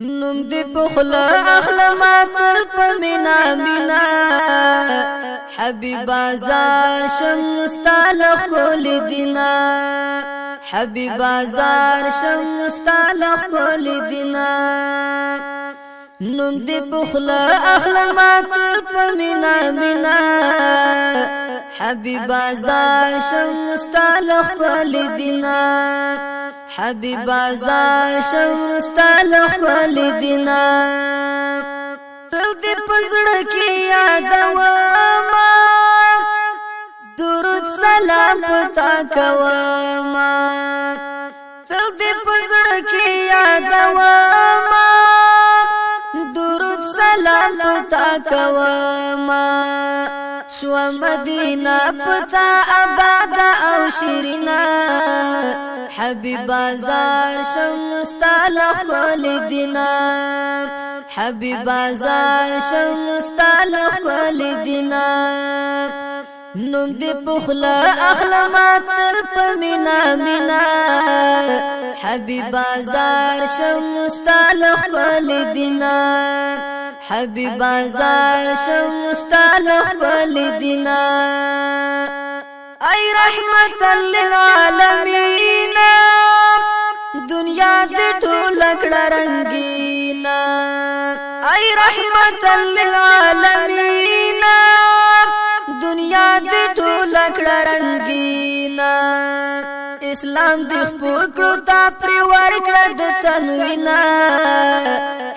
نوم دی پخلا اخلما تل پمینا مینا حبیب بازار شمستالخ کول دینا حبیب بازار شمستالخ کول دینا نوم دی پخلا اخلما تل پمینا مینا حبیب بازار شمستالخ کول دینا حبیب بازار شمستالخ کول دینا تل دی پزړه کې یادوما درود سلام پتا کوما تل دی پزړه کې یادوما درود سلام پتا کوما شو مدینہ پتا آباد او شیرینا حبیب بازار شمستالخ کول دینا حبیب بازار شمستالخ کول دینا نوم دی پخلا اخلما تل پمینا مینا حبیب بازار شمستالخ کول دینا حبیب بازار شمستالخ کول دینا ای رحمت للعالمین دنیا دی ټول کړه رنگینا ای رحمت للعالمین دنیا دی ټول کړه رنگینا اسلام دی خپور کړو تا پر ور کړه د تنوینا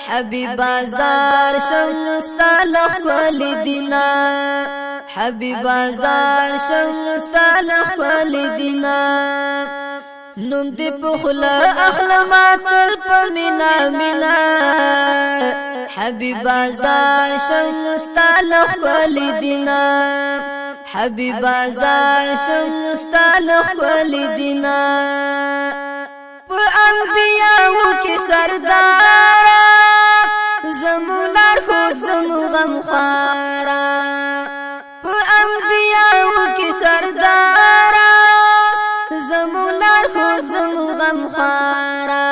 حبیب بازار شمستالخ کول دینا حبیب بازار شمستالخ کول دینا نوم دی پخلا اخلما تل پمینا مینا حبیب بازار شمستالخ کول دینا حبیب بازار شمستالخ کول دینا په انبیاءو کې سردارا زمولار خود زمو غم خوارا په انبیاءو کې سردارا زمولار خود زمو غم خوارا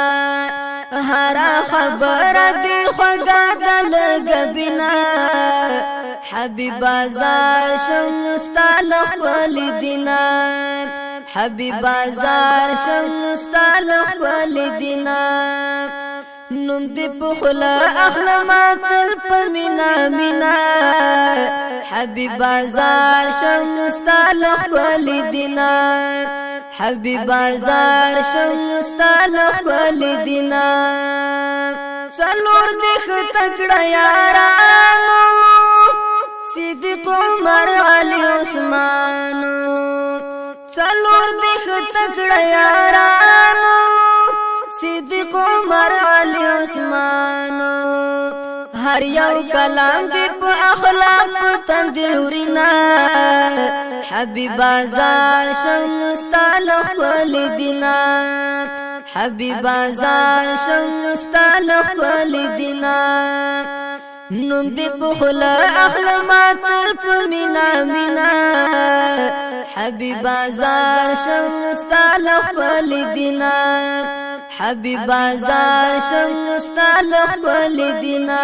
هر خبر دی خوګا دل غبنا حبیب بازار شمستالخ کول دینا حبیب بازار شمستالخ کول دینا نوم دی پخلا اخلما تل پمینا مینا حبیب بازار شمستالخ کول دینا حبیب بازار شمستالخ کول دینا څلور دی خټکړه یارانو صدیق عمر علی عثمان څلور دی خټکړه یارانو صدیق عمر علی عثمان هر یو کلام دی په اخلاق تندورینا حبیب بازار شمستالخ کول دینا حبیب بازار شمستالخ کول دینا نوم دی پخلا اخلما تل پمینا مینا حبیب بازار شمستالخ کول دینا حبیب بازار شمستالخ کول دینا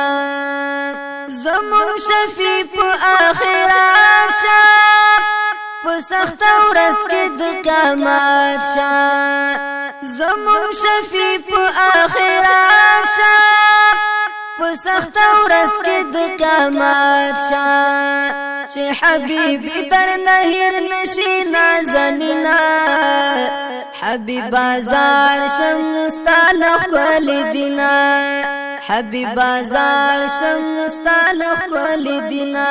زمون شفیع په آخرت شا په سخت ورځ کې د قیامت شا زمون شفیع په آخرت شا په سخت ورځ کې د قیامت شا چې حبیب در نهر نشي نازنینا حبیب بازار شمستالخ کول دینا حبیب بازار شمستالخ کول دینا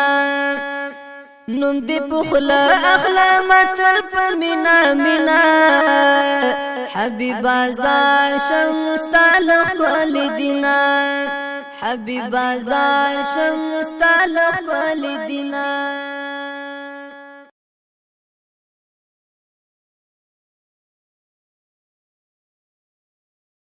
نوم دی پخلا اخلما تل پمینا مینا حبیب بازار شمستالخ کول دینا حبیب بازار شمستالخ کول دینا